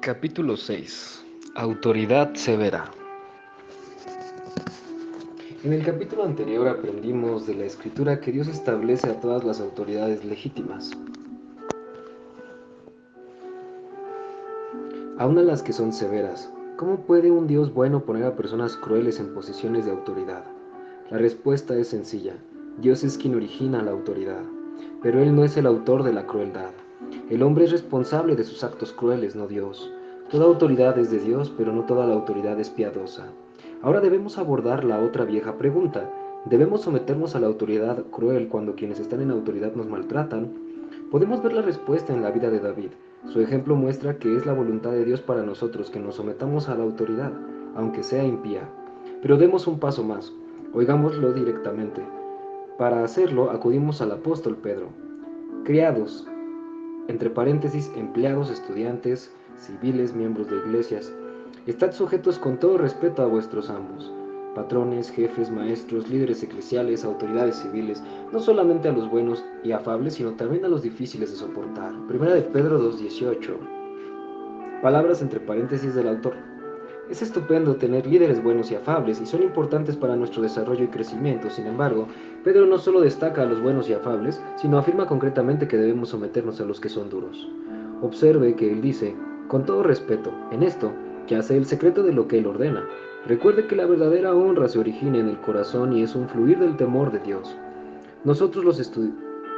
Capítulo 6. Autoridad severa. En el capítulo anterior aprendimos de la Escritura que Dios establece a todas las autoridades legítimas, aun a las que son severas. ¿Cómo puede un Dios bueno poner a personas crueles en posiciones de autoridad? La respuesta es sencilla. Dios es quien origina la autoridad, pero Él no es el autor de la crueldad. El hombre es responsable de sus actos crueles, no Dios. Toda autoridad es de Dios, pero no toda la autoridad es piadosa. Ahora debemos abordar la otra vieja pregunta. ¿Debemos someternos a la autoridad cruel cuando quienes están en autoridad nos maltratan? Podemos ver la respuesta en la vida de David. Su ejemplo muestra que es la voluntad de Dios para nosotros que nos sometamos a la autoridad, aunque sea impía. Pero demos un paso más. Oigámoslo directamente. Para hacerlo, acudimos al apóstol Pedro. Criados, entre paréntesis, empleados, estudiantes, civiles, miembros de iglesias, estad sujetos con todo respeto a vuestros amos, patrones, jefes, maestros, líderes eclesiales, autoridades civiles, no solamente a los buenos y afables, sino también a los difíciles de soportar. Primera de Pedro 2:18. Palabras entre paréntesis del autor. Es estupendo tener líderes buenos y afables, y son importantes para nuestro desarrollo y crecimiento. Sin embargo, Pedro no solo destaca a los buenos y afables, sino afirma concretamente que debemos someternos a los que son duros. Observe que él dice, con todo respeto, en esto, que hace el secreto de lo que él ordena. Recuerde que la verdadera honra se origina en el corazón y es un fluir del temor de Dios. Nosotros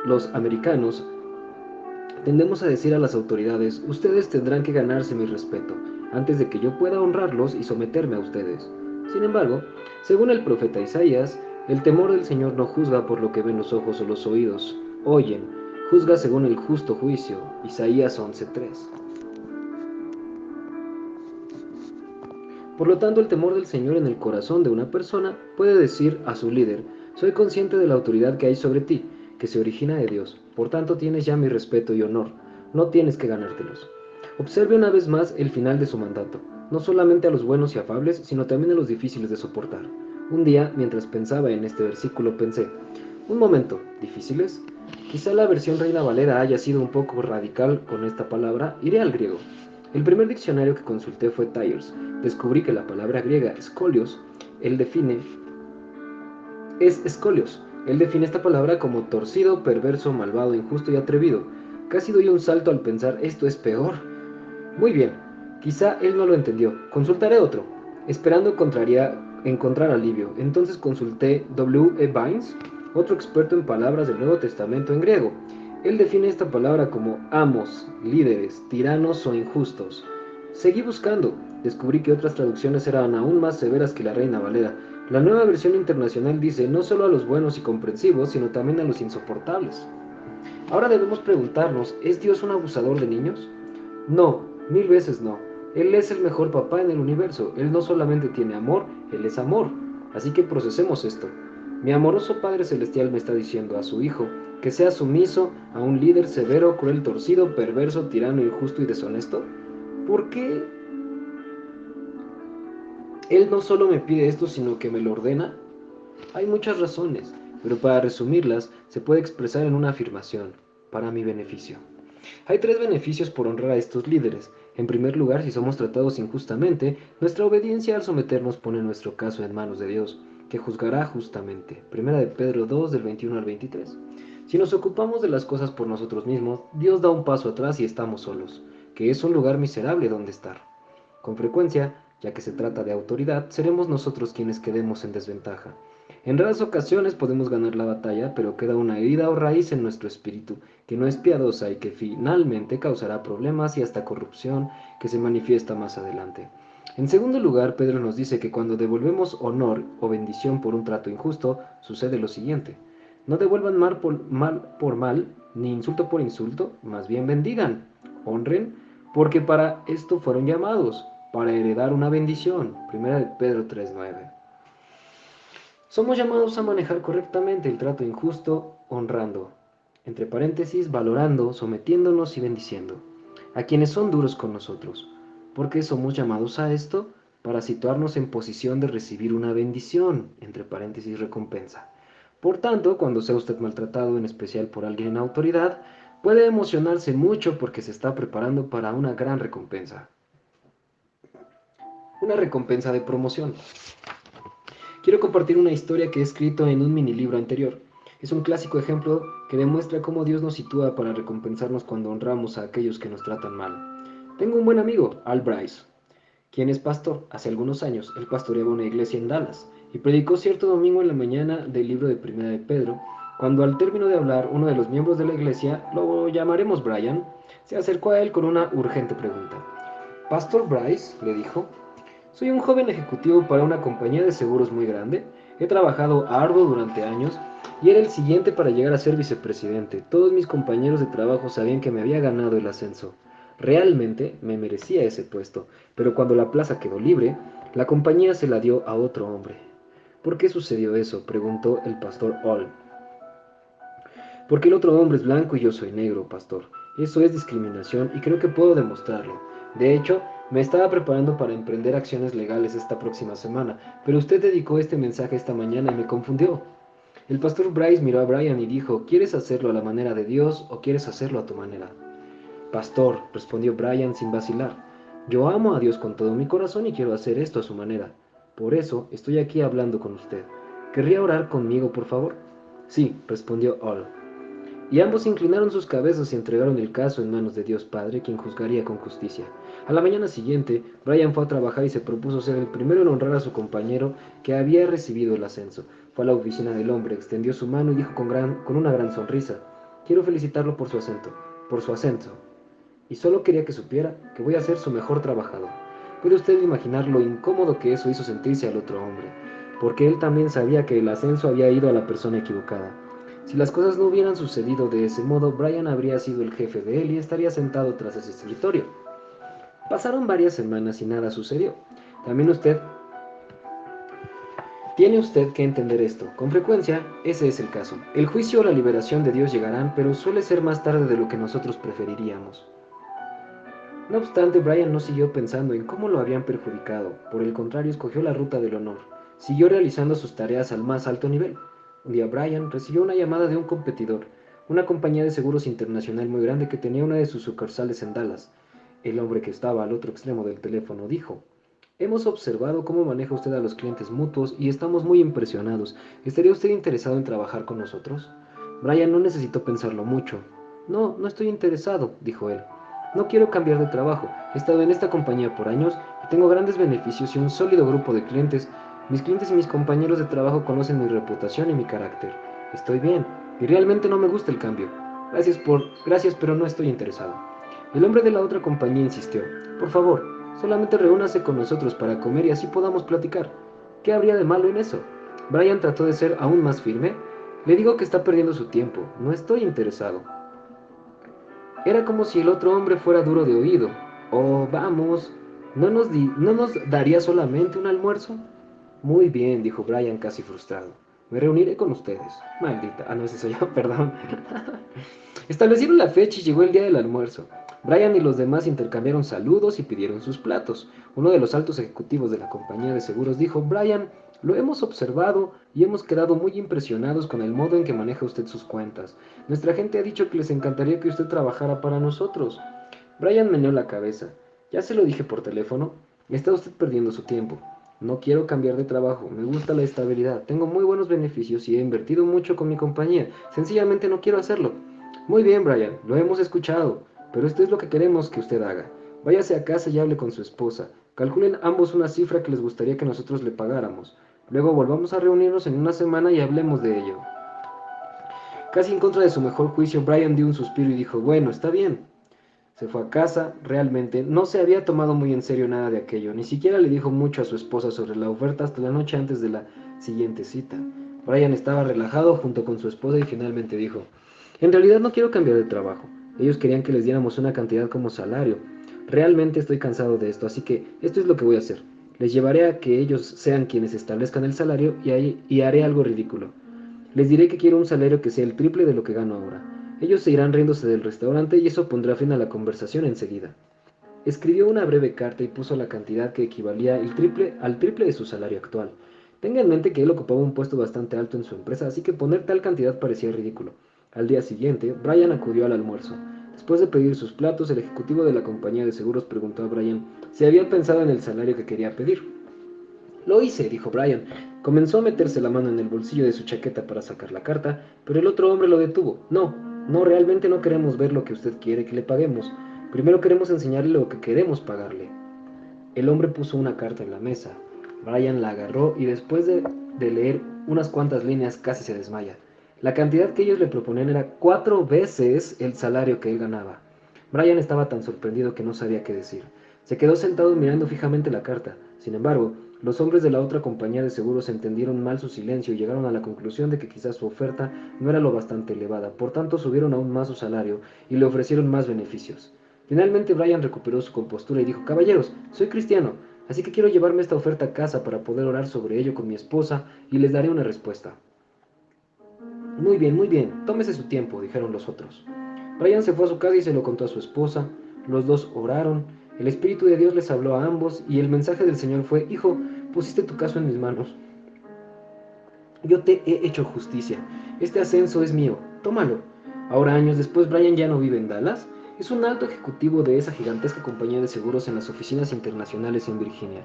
los americanos tendemos a decir a las autoridades, ustedes tendrán que ganarse mi respeto, antes de que yo pueda honrarlos y someterme a ustedes. Sin embargo, según el profeta Isaías, el temor del Señor no juzga por lo que ven los ojos o los oídos oyen, juzga según el justo juicio. Isaías 11:3. Por lo tanto, el temor del Señor en el corazón de una persona puede decir a su líder, soy consciente de la autoridad que hay sobre ti, que se origina de Dios, por tanto tienes ya mi respeto y honor, no tienes que ganártelos. Observe una vez más el final de su mandato, no solamente a los buenos y afables, sino también a los difíciles de soportar. Un día, mientras pensaba en este versículo, pensé, un momento, ¿difíciles? Quizá la versión Reina Valera haya sido un poco radical con esta palabra, iré al griego. El primer diccionario que consulté fue Tyers. Descubrí que la palabra griega skolios, es skolios. Él define esta palabra como torcido, perverso, malvado, injusto y atrevido. Casi doy un salto al pensar, esto es peor. Muy bien, quizá él no lo entendió. Consultaré otro, esperando encontrar alivio. Entonces consulté W. E. Vines, otro experto en palabras del Nuevo Testamento en griego. Él define esta palabra como amos, líderes, tiranos o injustos. Seguí buscando. Descubrí que otras traducciones eran aún más severas que la Reina Valera. La nueva versión internacional dice no solo a los buenos y comprensivos, sino también a los insoportables. Ahora debemos preguntarnos, ¿es Dios un abusador de niños? No, 1000 veces no. Él es el mejor papá en el universo. Él no solamente tiene amor, Él es amor. Así que procesemos esto. Mi amoroso Padre Celestial me está diciendo a su Hijo que sea sumiso a un líder severo, cruel, torcido, perverso, tirano, injusto y deshonesto. ¿Por qué Él no solo me pide esto, sino que me lo ordena? Hay muchas razones, pero para resumirlas, se puede expresar en una afirmación, para mi beneficio. Hay 3 beneficios por honrar a estos líderes. En primer lugar, si somos tratados injustamente, nuestra obediencia al someternos pone nuestro caso en manos de Dios, que juzgará justamente. Primera de Pedro 2, del 21 al 23. Si nos ocupamos de las cosas por nosotros mismos, Dios da un paso atrás y estamos solos, que es un lugar miserable donde estar. Con frecuencia, ya que se trata de autoridad, seremos nosotros quienes quedemos en desventaja. En raras ocasiones podemos ganar la batalla, pero queda una herida o raíz en nuestro espíritu, que no es piadosa y que finalmente causará problemas y hasta corrupción que se manifiesta más adelante. En segundo lugar, Pedro nos dice que cuando devolvemos honor o bendición por un trato injusto, sucede lo siguiente. No devuelvan mal por mal, ni insulto por insulto, más bien bendigan, honren, porque para esto fueron llamados, para heredar una bendición. Primera de Pedro 3:9. Somos llamados a manejar correctamente el trato injusto, honrando, entre paréntesis, valorando, sometiéndonos y bendiciendo a quienes son duros con nosotros. ¿Por qué somos llamados a esto? Para situarnos en posición de recibir una bendición, entre paréntesis, recompensa. Por tanto, cuando sea usted maltratado, en especial por alguien en autoridad, puede emocionarse mucho porque se está preparando para una gran recompensa. una recompensa de promoción. Quiero compartir una historia que he escrito en un mini libro anterior. Es un clásico ejemplo que demuestra cómo Dios nos sitúa para recompensarnos cuando honramos a aquellos que nos tratan mal. Tengo un buen amigo, Al Bryce, quien es pastor. Hace algunos años, él pastoreaba una iglesia en Dallas y predicó cierto domingo en la mañana del libro de Primera de Pedro, cuando al término de hablar, uno de los miembros de la iglesia, lo llamaremos Brian, se acercó a él con una urgente pregunta. Pastor Bryce, le dijo, soy un joven ejecutivo para una compañía de seguros muy grande. He trabajado arduo durante años y era el siguiente para llegar a ser vicepresidente. Todos mis compañeros de trabajo sabían que me había ganado el ascenso. Realmente me merecía ese puesto, pero cuando la plaza quedó libre, la compañía se la dio a otro hombre. ¿Por qué sucedió eso?, preguntó el pastor Hall. Porque el otro hombre es blanco y yo soy negro, pastor. Eso es discriminación y creo que puedo demostrarlo. De hecho, me estaba preparando para emprender acciones legales esta próxima semana, pero usted dedicó este mensaje esta mañana y me confundió. El pastor Bryce miró a Brian y dijo, ¿quieres hacerlo a la manera de Dios o quieres hacerlo a tu manera? Pastor, respondió Brian sin vacilar, yo amo a Dios con todo mi corazón y quiero hacer esto a su manera. Por eso estoy aquí hablando con usted. ¿Querría orar conmigo, por favor? Sí, respondió All. Y ambos inclinaron sus cabezas y entregaron el caso en manos de Dios Padre, quien juzgaría con justicia. A la mañana siguiente, Brian fue a trabajar y se propuso ser el primero en honrar a su compañero que había recibido el ascenso. Fue a la oficina del hombre, extendió su mano y dijo con una gran sonrisa, quiero felicitarlo por su ascenso. Y solo quería que supiera que voy a ser su mejor trabajador. ¿Puede usted imaginar lo incómodo que eso hizo sentirse al otro hombre? Porque él también sabía que el ascenso había ido a la persona equivocada. Si las cosas no hubieran sucedido de ese modo, Brian habría sido el jefe de él y estaría sentado tras ese escritorio. Pasaron varias semanas y nada sucedió. También tiene usted que entender esto. Con frecuencia, ese es el caso. El juicio o la liberación de Dios llegarán, pero suele ser más tarde de lo que nosotros preferiríamos. No obstante, Brian no siguió pensando en cómo lo habían perjudicado. Por el contrario, escogió la ruta del honor. Siguió realizando sus tareas al más alto nivel. Un día Brian recibió una llamada de un competidor, una compañía de seguros internacional muy grande que tenía una de sus sucursales en Dallas. El hombre que estaba al otro extremo del teléfono dijo, hemos observado cómo maneja usted a los clientes mutuos y estamos muy impresionados. ¿Estaría usted interesado en trabajar con nosotros? Brian no necesitó pensarlo mucho. No, no estoy interesado, dijo él. No quiero cambiar de trabajo. He estado en esta compañía por años y tengo grandes beneficios y un sólido grupo de clientes. Mis clientes y mis compañeros de trabajo conocen mi reputación y mi carácter. Estoy bien y realmente no me gusta el cambio. Gracias, pero no estoy interesado. El hombre de la otra compañía insistió. Por favor, solamente reúnase con nosotros para comer y así podamos platicar. ¿Qué habría de malo en eso? Brian trató de ser aún más firme. Le digo que está perdiendo su tiempo. No estoy interesado. Era como si el otro hombre fuera duro de oído. Oh, vamos, ¿no nos daría solamente un almuerzo? Muy bien, dijo Brian casi frustrado. Me reuniré con ustedes. Maldita. Ah, no, ese soy yo, perdón. Establecieron la fecha y llegó el día del almuerzo. Brian y los demás intercambiaron saludos y pidieron sus platos. Uno de los altos ejecutivos de la compañía de seguros dijo, Brian, lo hemos observado y hemos quedado muy impresionados con el modo en que maneja usted sus cuentas. Nuestra gente ha dicho que les encantaría que usted trabajara para nosotros. Brian meneó la cabeza. Ya se lo dije por teléfono. Está usted perdiendo su tiempo. No quiero cambiar de trabajo. Me gusta la estabilidad. Tengo muy buenos beneficios y he invertido mucho con mi compañía. Sencillamente no quiero hacerlo. Muy bien, Brian. Lo hemos escuchado. Pero esto es lo que queremos que usted haga. Váyase a casa y hable con su esposa. Calculen ambos una cifra que les gustaría que nosotros le pagáramos. Luego volvamos a reunirnos en una semana y hablemos de ello. Casi en contra de su mejor juicio, Brian dio un suspiro y dijo, bueno, está bien. Se fue a casa, realmente no se había tomado muy en serio nada de aquello, ni siquiera le dijo mucho a su esposa sobre la oferta hasta la noche antes de la siguiente cita. Brian estaba relajado junto con su esposa y finalmente dijo, en realidad no quiero cambiar de trabajo. Ellos querían que les diéramos una cantidad como salario. Realmente estoy cansado de esto, así que esto es lo que voy a hacer. Les llevaré a que ellos sean quienes establezcan el salario y haré algo ridículo. Les diré que quiero un salario que sea el triple de lo que gano ahora. Ellos se irán riéndose del restaurante y eso pondrá fin a la conversación enseguida. Escribió una breve carta y puso la cantidad que equivalía al triple de su salario actual. Tenga en mente que él ocupaba un puesto bastante alto en su empresa, así que poner tal cantidad parecía ridículo. Al día siguiente, Brian acudió al almuerzo. Después de pedir sus platos, el ejecutivo de la compañía de seguros preguntó a Brian si había pensado en el salario que quería pedir. Lo hice, dijo Brian. Comenzó a meterse la mano en el bolsillo de su chaqueta para sacar la carta, pero el otro hombre lo detuvo. No, realmente no queremos ver lo que usted quiere que le paguemos. Primero queremos enseñarle lo que queremos pagarle. El hombre puso una carta en la mesa. Brian la agarró y después de leer unas cuantas líneas casi se desmaya. La cantidad que ellos le proponían era 4 veces el salario que él ganaba. Brian estaba tan sorprendido que no sabía qué decir. Se quedó sentado mirando fijamente la carta. Sin embargo, los hombres de la otra compañía de seguros entendieron mal su silencio y llegaron a la conclusión de que quizás su oferta no era lo bastante elevada. Por tanto, subieron aún más su salario y le ofrecieron más beneficios. Finalmente Brian recuperó su compostura y dijo: «Caballeros, soy cristiano, así que quiero llevarme esta oferta a casa para poder orar sobre ello con mi esposa y les daré una respuesta». Muy bien, tómese su tiempo», dijeron los otros. Brian se fue a su casa y se lo contó a su esposa. Los dos oraron. El Espíritu de Dios les habló a ambos y el mensaje del Señor fue: «Hijo, pusiste tu caso en mis manos. Yo te he hecho justicia. Este ascenso es mío. Tómalo». Ahora, años después, Brian ya no vive en Dallas. Es un alto ejecutivo de esa gigantesca compañía de seguros en las oficinas internacionales en Virginia.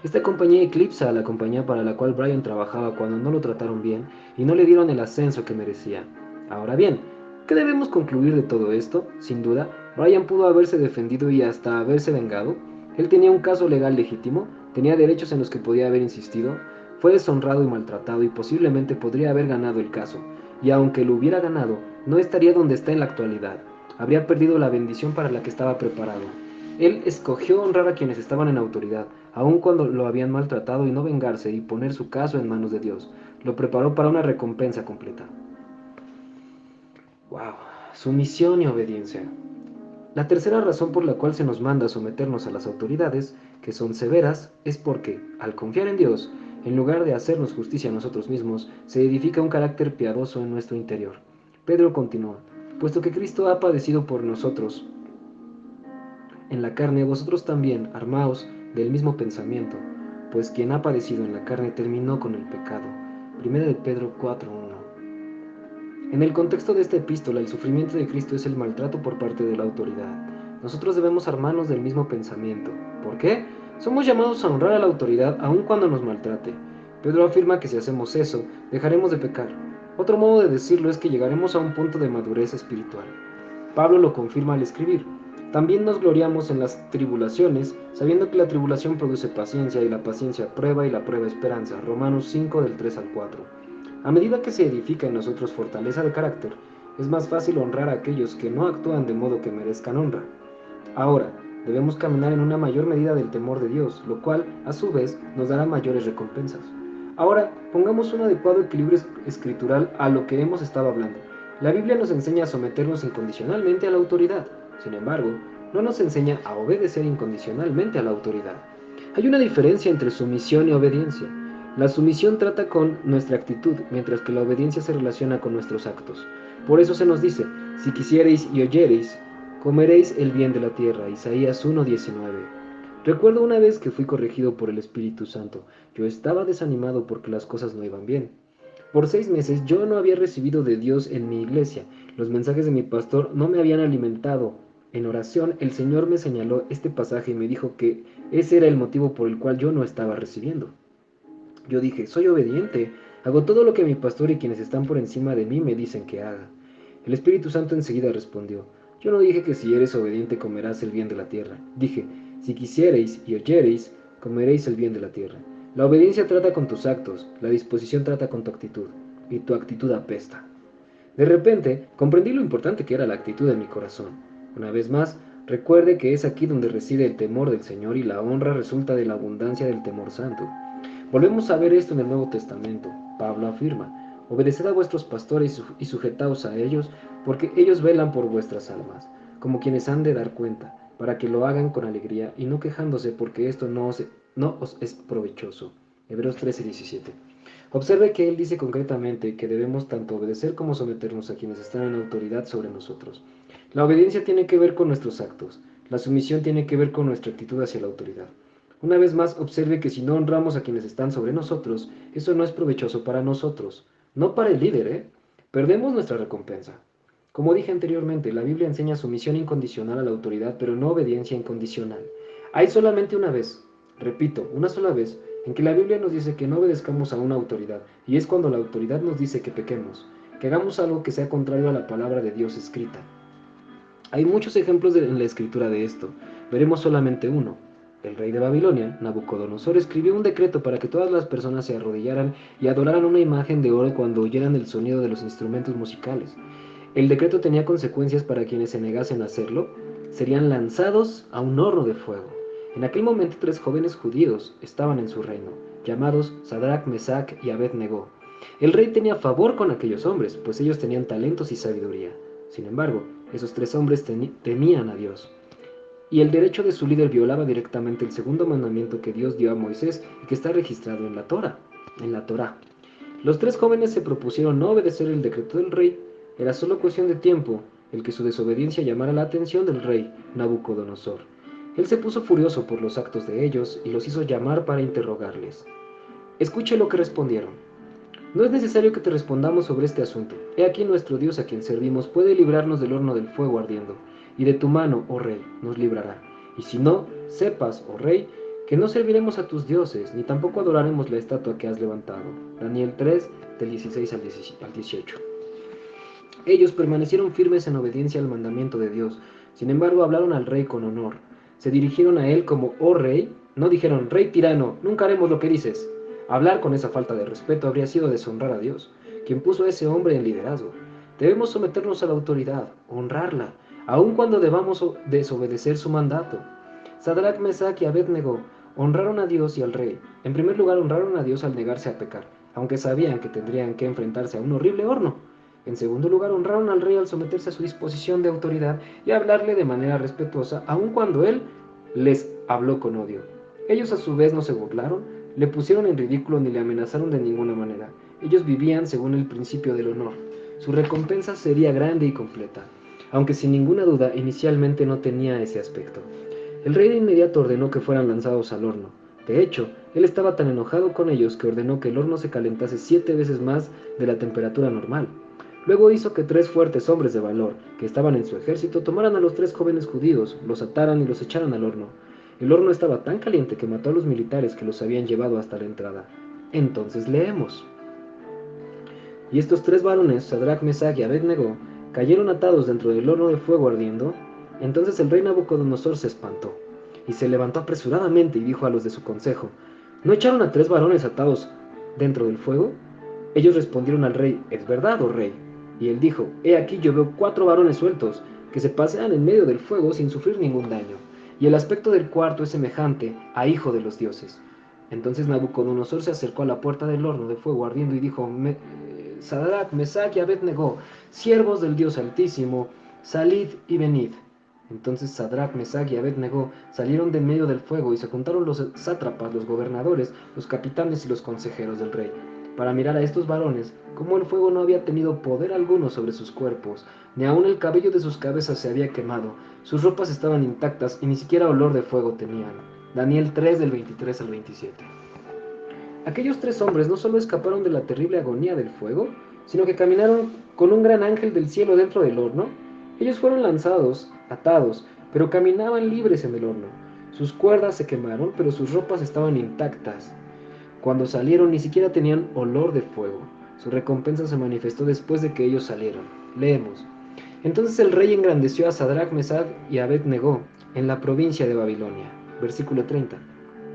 Esta compañía eclipsa a la compañía para la cual Brian trabajaba cuando no lo trataron bien y no le dieron el ascenso que merecía. Ahora bien, ¿qué debemos concluir de todo esto? Sin duda, Brian pudo haberse defendido y hasta haberse vengado. Él tenía un caso legal legítimo, tenía derechos en los que podía haber insistido, fue deshonrado y maltratado y posiblemente podría haber ganado el caso, y aunque lo hubiera ganado, no estaría donde está en la actualidad. Habría perdido la bendición para la que estaba preparado. Él escogió honrar a quienes estaban en autoridad, aun cuando lo habían maltratado, y no vengarse y poner su caso en manos de Dios. Lo preparó para una recompensa completa. ¡Wow! Sumisión y obediencia. La tercera razón por la cual se nos manda a someternos a las autoridades, que son severas, es porque, al confiar en Dios, en lugar de hacernos justicia a nosotros mismos, se edifica un carácter piadoso en nuestro interior. Pedro continúa: «Puesto que Cristo ha padecido por nosotros en la carne, vosotros también, armaos del mismo pensamiento, pues quien ha padecido en la carne terminó con el pecado». Primera de Pedro 4:1. En el contexto de esta epístola, el sufrimiento de Cristo es el maltrato por parte de la autoridad. Nosotros debemos armarnos del mismo pensamiento. ¿Por qué? Somos llamados a honrar a la autoridad aun cuando nos maltrate. Pedro afirma que si hacemos eso, dejaremos de pecar. Otro modo de decirlo es que llegaremos a un punto de madurez espiritual. Pablo lo confirma al escribir: «También nos gloriamos en las tribulaciones, sabiendo que la tribulación produce paciencia, y la paciencia prueba, y la prueba esperanza». Romanos 5 del 3 al 4. A medida que se edifica en nosotros fortaleza de carácter, es más fácil honrar a aquellos que no actúan de modo que merezcan honra. Ahora, debemos caminar en una mayor medida del temor de Dios, lo cual, a su vez, nos dará mayores recompensas. Ahora, pongamos un adecuado equilibrio escritural a lo que hemos estado hablando. La Biblia nos enseña a someternos incondicionalmente a la autoridad. Sin embargo, no nos enseña a obedecer incondicionalmente a la autoridad. Hay una diferencia entre sumisión y obediencia. La sumisión trata con nuestra actitud, mientras que la obediencia se relaciona con nuestros actos. Por eso se nos dice: «Si quisiereis y oyereis, comeréis el bien de la tierra». Isaías 1:19. Recuerdo una vez que fui corregido por el Espíritu Santo. Yo estaba desanimado porque las cosas no iban bien. Por 6 meses yo no había recibido de Dios en mi iglesia. Los mensajes de mi pastor no me habían alimentado. En oración, el Señor me señaló este pasaje y me dijo que ese era el motivo por el cual yo no estaba recibiendo. Yo dije: «Soy obediente, hago todo lo que mi pastor y quienes están por encima de mí me dicen que haga». El Espíritu Santo enseguida respondió: «Yo no dije que si eres obediente comerás el bien de la tierra. Dije: si quisiereis y oyereis, comeréis el bien de la tierra». La obediencia trata con tus actos, la disposición trata con tu actitud, y tu actitud apesta. De repente, comprendí lo importante que era la actitud en mi corazón. Una vez más, recuerde que es aquí donde reside el temor del Señor, y la honra resulta de la abundancia del temor santo. Volvemos a ver esto en el Nuevo Testamento. Pablo afirma: «Obedeced a vuestros pastores y sujetaos a ellos, porque ellos velan por vuestras almas, como quienes han de dar cuenta, para que lo hagan con alegría y no quejándose, porque esto no os es provechoso». Hebreos 13:17. Observe que él dice concretamente que debemos tanto obedecer como someternos a quienes están en autoridad sobre nosotros. La obediencia tiene que ver con nuestros actos. La sumisión tiene que ver con nuestra actitud hacia la autoridad. Una vez más, observe que si no honramos a quienes están sobre nosotros, eso no es provechoso para nosotros, no para el líder, Perdemos nuestra recompensa. Como dije anteriormente, la Biblia enseña sumisión incondicional a la autoridad, pero no obediencia incondicional. Hay solamente una vez, repito, una sola vez, en que la Biblia nos dice que no obedezcamos a una autoridad, y es cuando la autoridad nos dice que pequemos, que hagamos algo que sea contrario a la palabra de Dios escrita. Hay muchos ejemplos en la escritura de esto. Veremos solamente uno. El rey de Babilonia, Nabucodonosor, escribió un decreto para que todas las personas se arrodillaran y adoraran una imagen de oro cuando oyeran el sonido de los instrumentos musicales. El decreto tenía consecuencias para quienes se negasen a hacerlo. Serían lanzados a un horno de fuego. En aquel momento 3 jóvenes judíos estaban en su reino, llamados Sadrach, Mesach y Abed-Negó. El rey tenía favor con aquellos hombres, pues ellos tenían talentos y sabiduría. Sin embargo, esos 3 hombres temían a Dios. Y el derecho de su líder violaba directamente el segundo mandamiento que Dios dio a Moisés y que está registrado en la Torá. Los 3 jóvenes se propusieron no obedecer el decreto del rey. Era solo cuestión de tiempo el que su desobediencia llamara la atención del rey Nabucodonosor. Él se puso furioso por los actos de ellos y los hizo llamar para interrogarles. Escuche lo que respondieron. No es necesario que te respondamos sobre este asunto. He aquí nuestro Dios a quien servimos puede librarnos del horno del fuego ardiendo, y de tu mano, oh rey, nos librará. Y si no, sepas, oh rey, que no serviremos a tus dioses, ni tampoco adoraremos la estatua que has levantado. Daniel 3, del 16 al 18. Ellos permanecieron firmes en obediencia al mandamiento de Dios. Sin embargo, hablaron al rey con honor. Se dirigieron a él como, oh rey. No dijeron, rey tirano, nunca haremos lo que dices. Hablar con esa falta de respeto habría sido deshonrar a Dios, quien puso a ese hombre en liderazgo. Debemos someternos a la autoridad, honrarla, aun cuando debamos desobedecer su mandato. Sadrach, Mesach y Abed-Negó honraron a Dios y al rey. En primer lugar, honraron a Dios al negarse a pecar, aunque sabían que tendrían que enfrentarse a un horrible horno. En segundo lugar, honraron al rey al someterse a su disposición de autoridad y hablarle de manera respetuosa, aun cuando él les habló con odio. Ellos a su vez no se burlaron, le pusieron en ridículo ni le amenazaron de ninguna manera. Ellos vivían según el principio del honor. Su recompensa sería grande y completa, aunque sin ninguna duda inicialmente no tenía ese aspecto. El rey de inmediato ordenó que fueran lanzados al horno. De hecho, él estaba tan enojado con ellos que ordenó que el horno se calentase 7 veces más de la temperatura normal. Luego hizo que 3 fuertes hombres de valor, que estaban en su ejército, tomaran a los 3 jóvenes judíos, los ataran y los echaran al horno. El horno estaba tan caliente que mató a los militares que los habían llevado hasta la entrada. Entonces leemos. Y estos 3 varones, Sadrach, Mesach y Abed-Negó, cayeron atados dentro del horno de fuego ardiendo. Entonces el rey Nabucodonosor se espantó, y se levantó apresuradamente y dijo a los de su consejo, ¿no echaron a 3 varones atados dentro del fuego? Ellos respondieron al rey, es verdad, oh rey. Y él dijo, he aquí yo veo 4 varones sueltos, que se pasean en medio del fuego sin sufrir ningún daño, y el aspecto del cuarto es semejante a hijo de los dioses. Entonces Nabucodonosor se acercó a la puerta del horno de fuego ardiendo y dijo, Sadrach, Mesach y Abed-Negó, siervos del Dios Altísimo, salid y venid. Entonces Sadrach, Mesach y Abed-Negó salieron de medio del fuego y se juntaron los sátrapas, los gobernadores, los capitanes y los consejeros del rey, para mirar a estos varones, como el fuego no había tenido poder alguno sobre sus cuerpos, ni aun el cabello de sus cabezas se había quemado, sus ropas estaban intactas y ni siquiera olor de fuego tenían. Daniel 3 del 23 al 27. Aquellos 3 hombres no solo escaparon de la terrible agonía del fuego, sino que caminaron con un gran ángel del cielo dentro del horno. Ellos fueron lanzados, atados, pero caminaban libres en el horno. Sus cuerdas se quemaron, pero sus ropas estaban intactas. Cuando salieron ni siquiera tenían olor de fuego. Su recompensa se manifestó después de que ellos salieron. Leemos. Entonces el rey engrandeció a Sadrach, Mesach y Abed-Negó en la provincia de Babilonia. Versículo 30.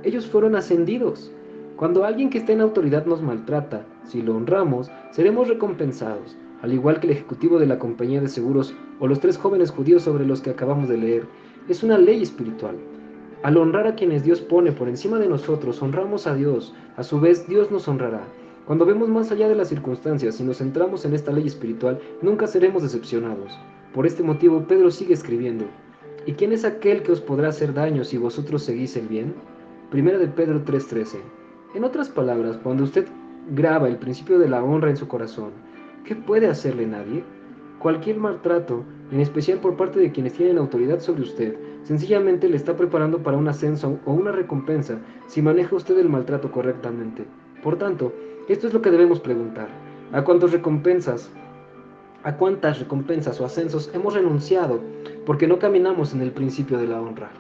Ellos fueron ascendidos. Cuando alguien que está en autoridad nos maltrata, si lo honramos, seremos recompensados, al igual que el ejecutivo de la compañía de seguros o los 3 jóvenes judíos sobre los que acabamos de leer. Es una ley espiritual. Al honrar a quienes Dios pone por encima de nosotros, honramos a Dios. A su vez, Dios nos honrará. Cuando vemos más allá de las circunstancias y nos centramos en esta ley espiritual, nunca seremos decepcionados. Por este motivo, Pedro sigue escribiendo. ¿Y quién es aquel que os podrá hacer daño si vosotros seguís el bien? Primera de Pedro 3:13. En otras palabras, cuando usted graba el principio de la honra en su corazón, ¿qué puede hacerle nadie? Cualquier maltrato, en especial por parte de quienes tienen autoridad sobre usted, sencillamente le está preparando para un ascenso o una recompensa si maneja usted el maltrato correctamente. Por tanto, esto es lo que debemos preguntar. ¿A cuántas recompensas ¿A cuántas recompensas o ascensos hemos renunciado porque no caminamos en el principio de la honra?